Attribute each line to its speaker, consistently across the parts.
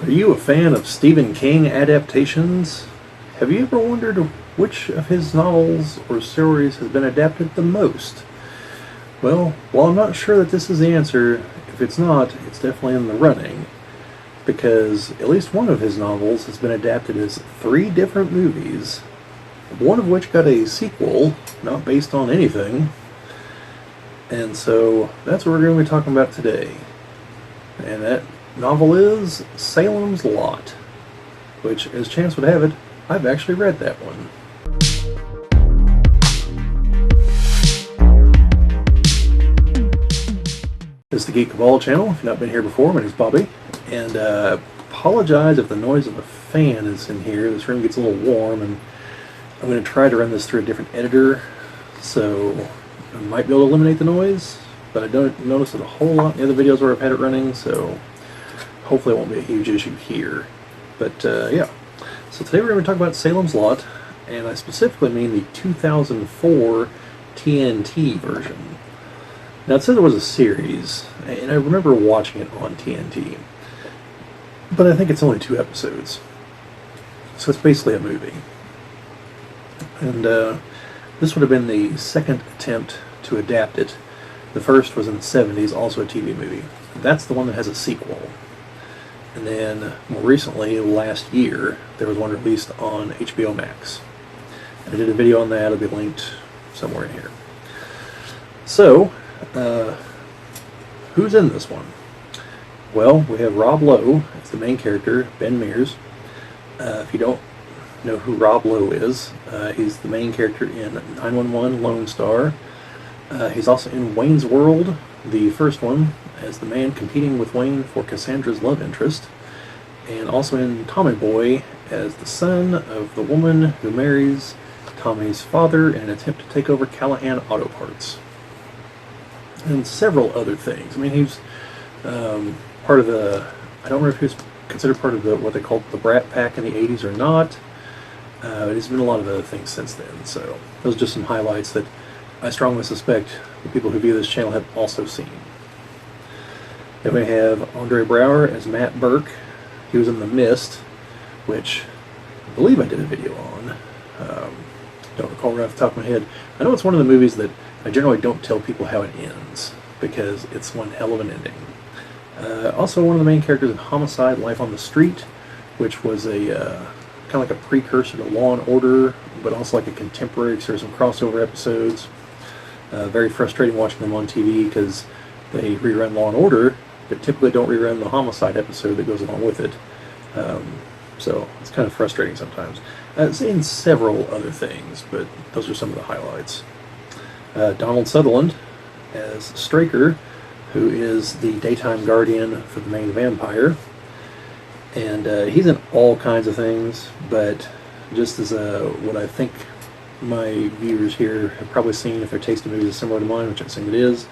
Speaker 1: Are you a fan of Stephen King adaptations? Have you ever wondered which of his novels or stories has been adapted the most? Well, while I'm not sure that this is the answer, if it's not, it's definitely in the running, because at least one of his novels has been adapted as 3 different movies, one of which got a sequel, not based on anything, and so that's what we're going to be talking about today. And that novel is Salem's Lot, which, as chance would have it, I've actually read that one. This is the Geek Cabal channel. If you've not been here before, my name is Bobbie, and apologize if the noise of a fan is in here. This room gets a little warm, and I'm going to try to run this through a different editor, so I might be able to eliminate the noise, but I don't notice it a whole lot in the other videos where I've had it running, so hopefully it won't be a huge issue here. But yeah, so today we're going to talk about Salem's Lot, and I specifically mean the 2004 TNT version. Now, it said there was a series, and I remember watching it on TNT, but I think it's only 2 episodes, so it's basically a movie. And this would have been the second attempt to adapt it. The first was in the 70s, also a TV movie. That's the one that has a sequel. And then, more recently, last year, there was one released on HBO Max. And I did a video on that. It'll be linked somewhere in here. So, who's in this one? Well, we have Rob Lowe as the main character, Ben Mears. If you don't know who Rob Lowe is, he's the main character in 911 Lone Star. He's also in Wayne's World, the first one, as the man competing with Wayne for Cassandra's love interest, and also in Tommy Boy as the son of the woman who marries Tommy's father in an attempt to take over Callahan Auto Parts, and several other things. I mean, he's part of the, I don't remember if he was considered part of the what they called the Brat Pack in the 80s or not, but he's been a lot of other things since then, so those are just some highlights that I strongly suspect the people who view this channel have also seen. Then we have Andre Braugher as Matt Burke. He was in The Mist, which I believe I did a video on. Don't recall right off the top of my head. I know it's one of the movies that I generally don't tell people how it ends, because it's one hell of an ending. Also one of the main characters in Homicide: Life on the Street, which was a kind of like a precursor to Law and Order, but also like a contemporary, because there's some crossover episodes. Very frustrating watching them on TV because they rerun Law and Order, but typically don't rerun the Homicide episode that goes along with it. So it's kind of frustrating sometimes. It's in several other things, but those are some of the highlights. Donald Sutherland as Straker, who is the daytime guardian for the main vampire. And he's in all kinds of things, but just as what I think my viewers here have probably seen, if their taste in movies is similar to mine, which I assume it is,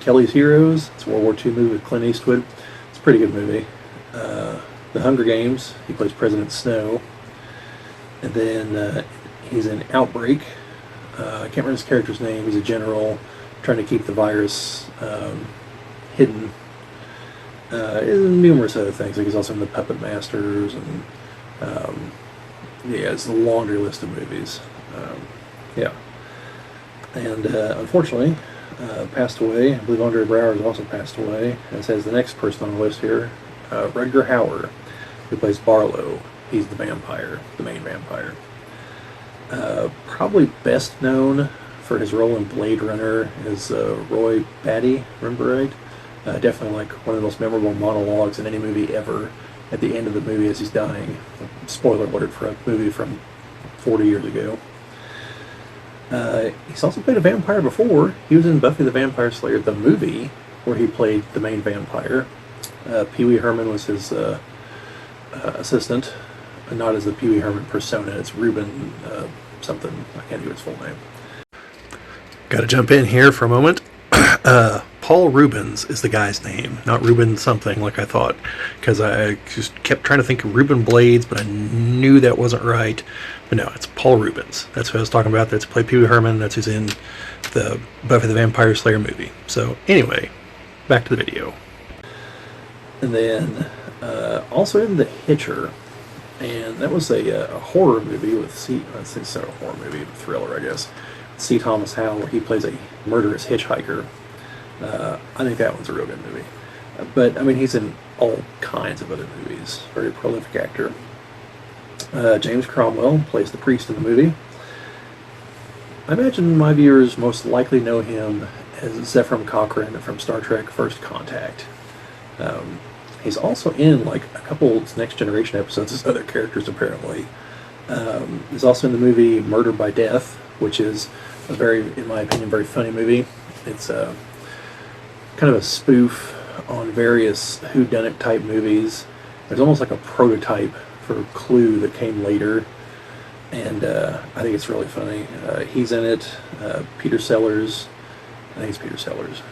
Speaker 1: Kelly's Heroes. It's a World War II movie with Clint Eastwood. It's a pretty good movie. The Hunger Games. He plays President Snow. And then he's in Outbreak. I can't remember his character's name. He's a general trying to keep the virus hidden. And numerous other things. Like he's also in The Puppet Masters, and yeah, it's a laundry list of movies. Yeah. And unfortunately, passed away. I believe Andre Braugher has also passed away, as has the next person on the list here, Rutger Hauer, who plays Barlow. He's the vampire, the main vampire. Probably best known for his role in Blade Runner is Roy Batty, remember right? Definitely like one of the most memorable monologues in any movie ever at the end of the movie as he's dying. Spoiler alert for a movie from 40 years ago. He's also played a vampire before. He was in Buffy the Vampire Slayer, the movie, where he played the main vampire. Pee Wee Herman was his assistant, not as the Pee Wee Herman persona. It's Reuben something. I can't do his full name. Got to jump in here for a moment. Paul Rubens is the guy's name, not Reuben something like I thought, because I just kept trying to think of Reuben Blades, but I knew that wasn't right. But no, it's Paul Rubens. That's what I was talking about. That's played Pee Wee Herman. That's who's in the Buffy the Vampire Slayer movie. So anyway, back to the video. And then Also in The Hitcher, and that was a horror movie with I think it's not a horror movie, but thriller, I guess. C. Thomas Howell, where he plays a murderous hitchhiker. I think that one's a real good movie. But I mean, he's in all kinds of other movies. Very prolific actor. James Cromwell plays the priest in the movie. I imagine my viewers most likely know him as Zefram Cochrane from Star Trek First Contact. He's also in like a couple Next Generation episodes as other characters, apparently. He's also in the movie Murder by Death, which is a very, in my opinion, very funny movie. It's kind of a spoof on various whodunit type movies. There's almost like a prototype for Clue that came later, and I think it's really funny. He's in it. Peter Sellers, I think it's Peter Sellers.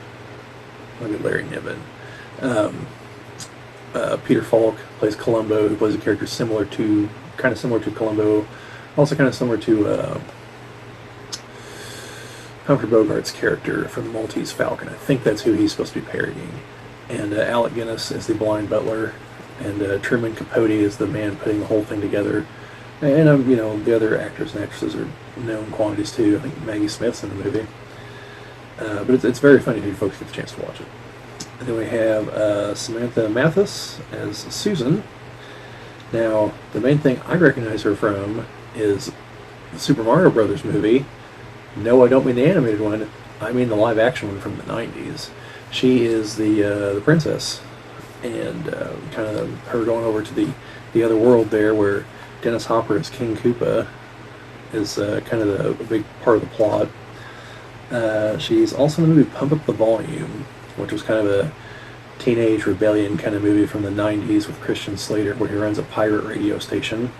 Speaker 1: Look at Larry Niven. Peter Falk plays Columbo, who plays a character kind of similar to Columbo, also kind of similar to Humphrey Bogart's character from The Maltese Falcon. I think that's who he's supposed to be parodying. And Alec Guinness is the blind butler, and Truman Capote is the man putting the whole thing together. And the other actors and actresses are known quantities too. I think Maggie Smith's in the movie. But it's very funny if you folks get the chance to watch it. And then we have Samantha Mathis as Susan. Now, the main thing I recognize her from is the Super Mario Brothers movie. No, I don't mean the animated one. I mean the live-action one from the 90s. She is the princess, and kind of her going over to the other world there, where Dennis Hopper as King Koopa is kind of a big part of the plot. She's also in the movie Pump Up the Volume, which was kind of a teenage rebellion kind of movie from the 90s with Christian Slater, where he runs a pirate radio station.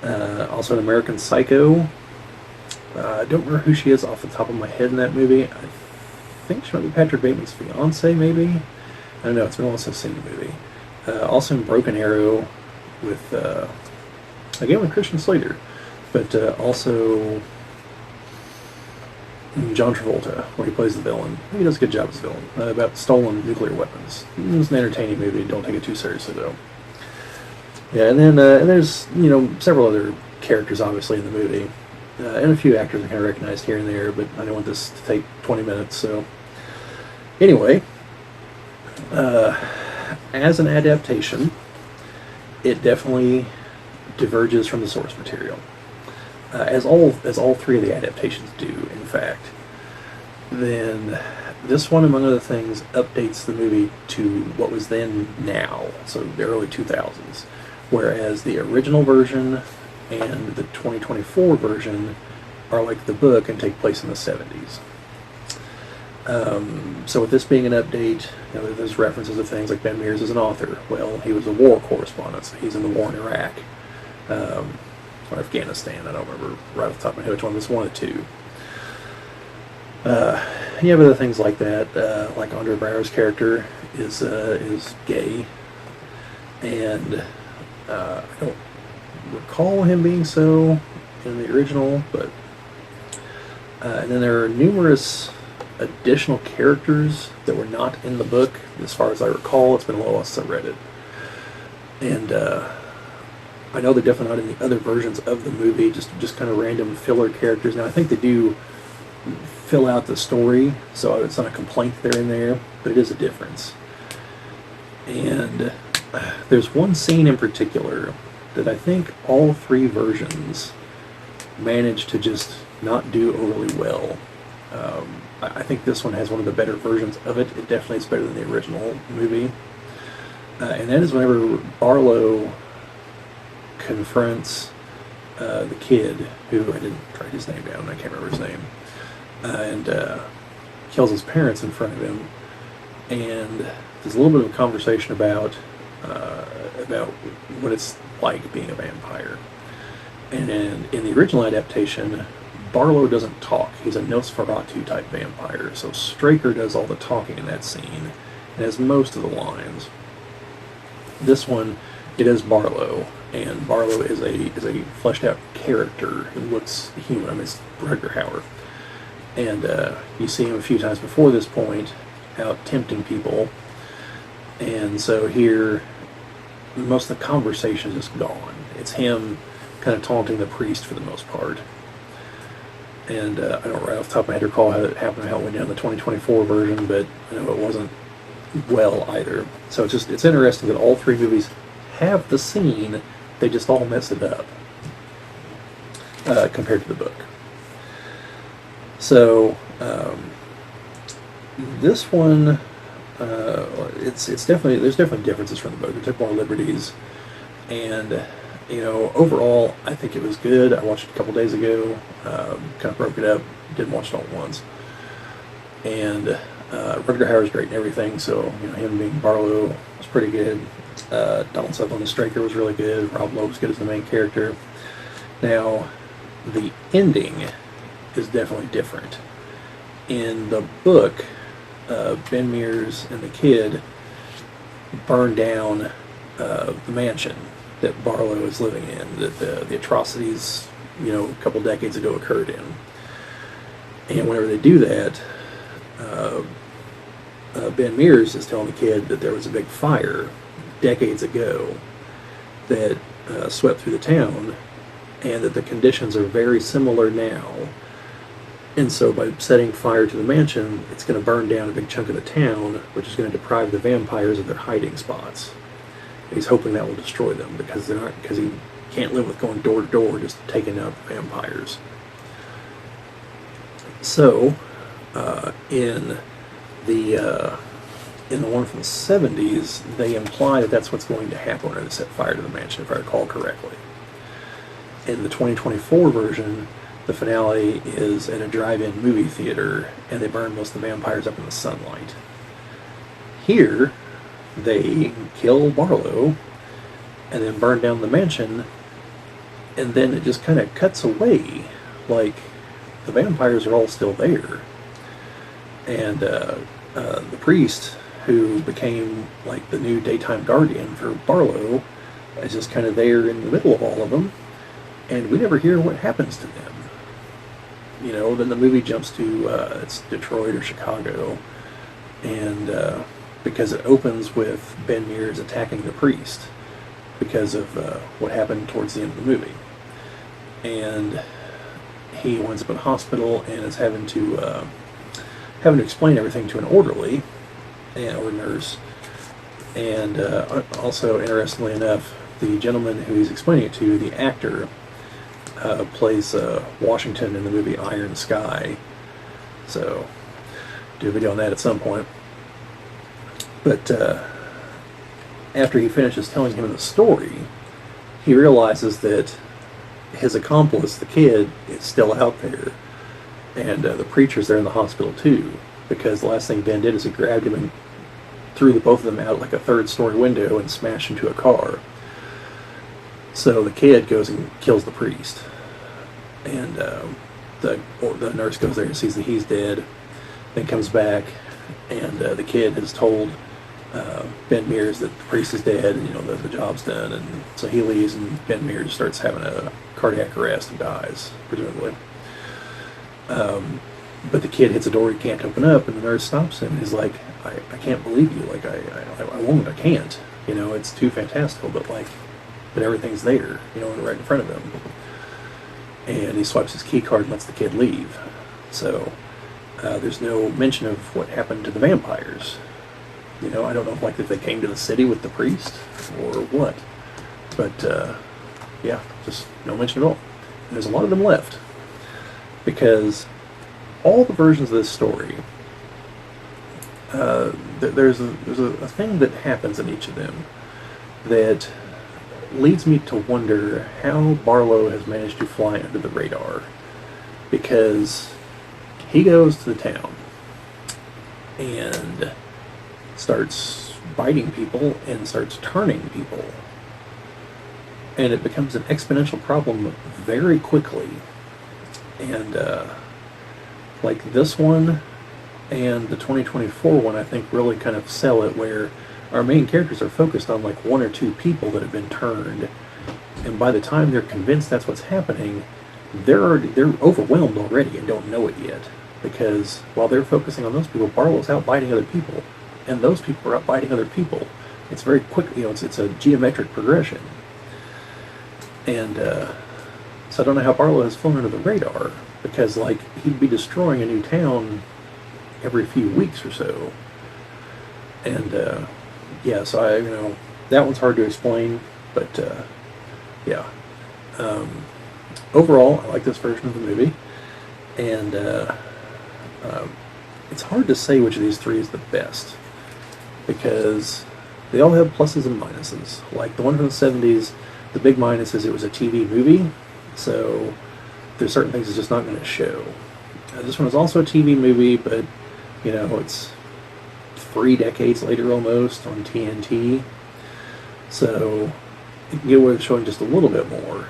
Speaker 1: Also in American Psycho. I don't remember who she is off the top of my head in that movie. I think she might be Patrick Bateman's fiance, maybe? I don't know, it's been a while since I've seen the movie. Also in Broken Arrow with, again with Christian Slater, but also John Travolta, where he plays the villain. He does a good job as a villain, about stolen nuclear weapons. It was an entertaining movie, don't take it too seriously though. Yeah, and then and there's, several other characters obviously in the movie. And a few actors I kind of recognized here and there, but I don't want this to take 20 minutes, so... Anyway, as an adaptation, it definitely diverges from the source material. As all three of the adaptations do, in fact. Then this one, among other things, updates the movie to what was then now, so the early 2000s. Whereas the original version and the 2024 version are like the book and take place in the 70s. So with this being an update, there's references of things like Ben Mears as an author. Well, he was a war correspondent, so he's in the war in Iraq. Or Afghanistan, I don't remember right off the top of my head which one, but it's one of the two. You have other things like that, like Andre Braugher's character is gay, and I don't recall him being so in the original, but and then there are numerous additional characters that were not in the book, as far as I recall. It's been a while since I read it, and I know they're definitely not in the other versions of the movie, just kind of random filler characters. Now I think they do fill out the story, so it's not a complaint they're in there, but it is a difference. And there's one scene in particular that I think all three versions managed to just not do overly well. I think this one has one of the better versions of it. It definitely is better than the original movie. And that is whenever Barlow confronts the kid, who I didn't write his name down, I can't remember his name, and kills his parents in front of him. And there's a little bit of a conversation about what it's like being a vampire. And in the original adaptation, Barlow doesn't talk. He's a Nosferatu type vampire. So Straker does all the talking in that scene and has most of the lines. This one, it is Barlow, and Barlow is a fleshed out character who looks human. I mean, it's Rutger Hauer. And you see him a few times before this point out tempting people. And so here most of the conversation is just gone. It's him kind of taunting the priest for the most part. And I don't right off the top of my head recall how it happened, how it went down in the 2024 version, but I know it wasn't well either. So it's interesting that all three movies have the scene, they just all mess it up compared to the book. So this one, it's definitely, there's definitely differences from the book. They took more liberties, and overall, I think it was good. I watched it a couple days ago, kind of broke it up, didn't watch it all at once. And Rutger Hauer's great and everything, so him being Barlow was pretty good. Donald Sutherland as Straker was really good. Rob Lowe was good as the main character. Now, the ending is definitely different. In the book, Ben Mears and the kid burn down the mansion that Barlow is living in, that the atrocities, a couple decades ago occurred in. And whenever they do that, Ben Mears is telling the kid that there was a big fire decades ago that swept through the town, and that the conditions are very similar now. And so by setting fire to the mansion, it's going to burn down a big chunk of the town, which is going to deprive the vampires of their hiding spots. He's hoping that will destroy them because he can't live with going door to door just taking out the vampires. So, in the one from the 70s, they imply that that's what's going to happen when they set fire to the mansion, if I recall correctly. In the 2024 version, the finale is at a drive-in movie theater, and they burn most of the vampires up in the sunlight. Here, they kill Barlow, and then burn down the mansion, and then it just kind of cuts away, like the vampires are all still there. And the priest, who became like the new daytime guardian for Barlow, is just kind of there in the middle of all of them, and we never hear what happens to them. Then the movie jumps to it's Detroit or Chicago, and because it opens with Ben Mears attacking the priest because of what happened towards the end of the movie, and he winds up in hospital and is having to explain everything to an orderly or nurse. And also, interestingly enough, the gentleman who he's explaining it to, the actor, plays Washington in the movie Iron Sky. So, do a video on that at some point. But after he finishes telling him the story, he realizes that his accomplice, the kid, is still out there. And the preacher's there in the hospital too, because the last thing Ben did is he grabbed him and threw the both of them out like a third-story window and smashed into a car. So the kid goes and kills the priest, and the nurse goes there and sees that he's dead, then comes back, and the kid has told Ben Mears that the priest is dead, and the job's done, and so he leaves, and Ben Mears starts having a cardiac arrest and dies, presumably. But the kid hits a door he can't open up, and the nurse stops him, and he's like, I can't believe you, like, I won't, I can't, it's too fantastical, but everything's there, right in front of him. And he swipes his key card and lets the kid leave. So, there's no mention of what happened to the vampires. I don't know if they came to the city with the priest, or what. But, yeah, just no mention at all. And there's a lot of them left. Because all the versions of this story, there's a thing that happens in each of them that leads me to wonder how Barlow has managed to fly under the radar. Because he goes to the town and starts biting people and starts turning people. And it becomes an exponential problem very quickly. And like this one and the 2024 one, I think really kind of sell it, where our main characters are focused on like one or two people that have been turned, and by the time they're convinced that's what's happening, they're overwhelmed already and don't know it yet, because while they're focusing on those people, Barlow's out biting other people, and those people are out biting other people, it's very quick. It's a geometric progression, and so I don't know how Barlow has flown under the radar, because like he'd be destroying a new town every few weeks or so, and yeah, so that one's hard to explain, but yeah. Overall, I like this version of the movie, and it's hard to say which of these three is the best, because they all have pluses and minuses. Like the one from the 70s, the big minus is it was a TV movie, so there's certain things it's just not going to show. This one is also a TV movie, but it's 3 decades later almost on TNT, so you can get away with showing just a little bit more.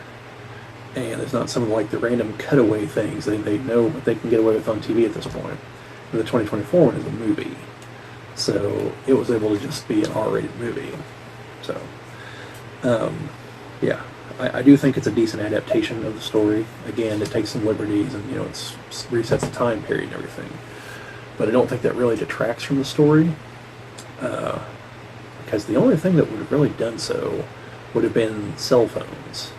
Speaker 1: And it's not some of like the random cutaway things they know what they can get away with on TV at this point. And the 2024 one is a movie, so it was able to just be an R-rated movie. So, yeah, I do think it's a decent adaptation of the story. Again, it takes some liberties, and it resets the time period and everything. But I don't think that really detracts from the story, because the only thing that would have really done so would have been cell phones.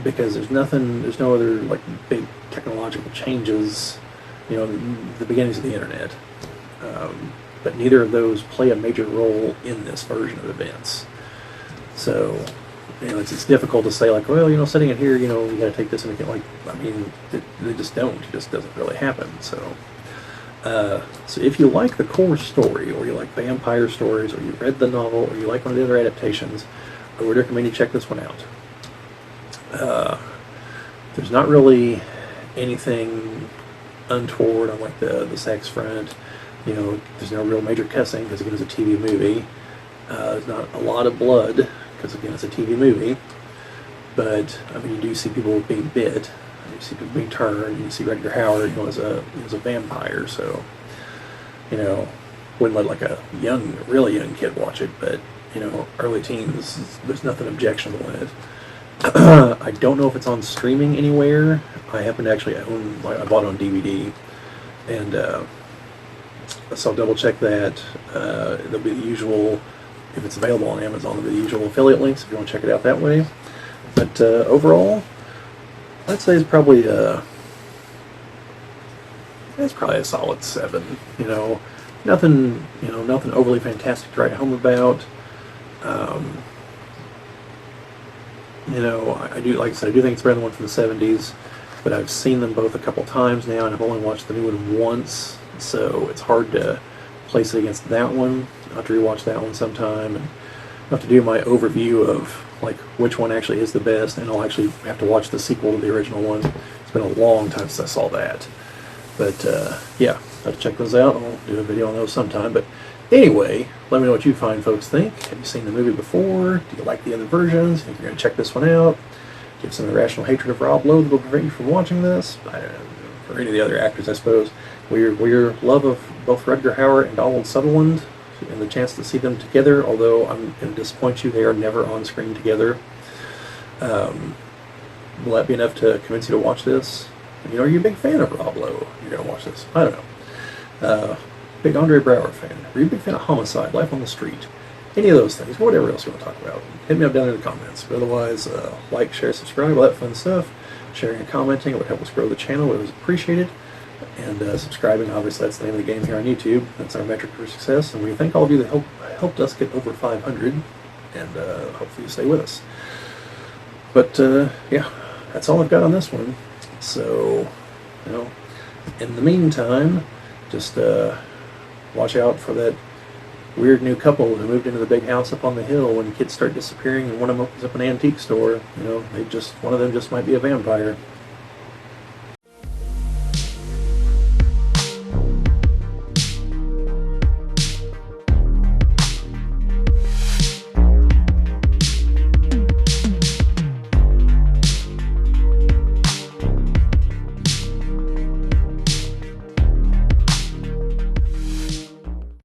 Speaker 1: Because there's no other like big technological changes, the beginnings of the internet. But neither of those play a major role in this version of events. So, it's difficult to say like, well, setting it here, you got to take this into account. Like, I mean, they just don't. It just doesn't really happen. So, so if you like the core story, or you like vampire stories, or you read the novel, or you like one of the other adaptations, I would recommend you check this one out. There's not really anything untoward on like the sex front. There's no real major cussing, because again it's a TV movie. There's not a lot of blood, because again it's a TV movie. But I mean, you do see people being bit, you see people being turned, you see Rutger Hauer, as a vampire. So, wouldn't let like a really young kid watch it, but early teens, there's nothing objectionable in it. I don't know if it's on streaming anywhere. I happen to actually own, I bought it on DVD, and so I'll double check that. There'll be the usual, if it's available on Amazon, there'll be the usual affiliate links if you want to check it out that way. But overall, I'd say it's probably a solid 7. Nothing overly fantastic to write home about. I do, like I said, I do think it's better than the one from the 70s, but I've seen them both a couple times now, and I've only watched the new one once, so it's hard to place it against that one. I'll have to rewatch that one sometime, and I'll have to do my overview of like which one actually is the best, and I'll actually have to watch the sequel to the original one. It's been a long time since I saw that. But yeah, I'll have to check those out. I'll do a video on those sometime. But anyway, let me know what you fine folks think. Have you seen the movie before? Do you like the other versions? If you're going to check this one out, do you have some irrational hatred of Rob Lowe that will prevent you from watching this? Or any of the other actors, I suppose. Your love of both Rutger Hauer and Donald Sutherland, and the chance to see them together, although I'm going to disappoint you, they are never on screen together. Will that be enough to convince you to watch this? Are you a big fan of Rob Lowe? You're going to watch this? I don't know. Big Andre Braugher fan? Are you a big fan of Homicide, Life on the Street? Any of those things, whatever else you want to talk about. Hit me up down in the comments. But otherwise, like, share, subscribe, all that fun stuff. Sharing and commenting, it would help us grow the channel. It was appreciated. And subscribing, obviously, that's the name of the game here on YouTube. That's our metric for success. And we thank all of you that helped us get over 500. And hopefully you stay with us. But, yeah, that's all I've got on this one. So, in the meantime, just watch out for that weird new couple who moved into the big house up on the hill. When kids start disappearing and one of them opens up an antique store, one of them just might be a vampire.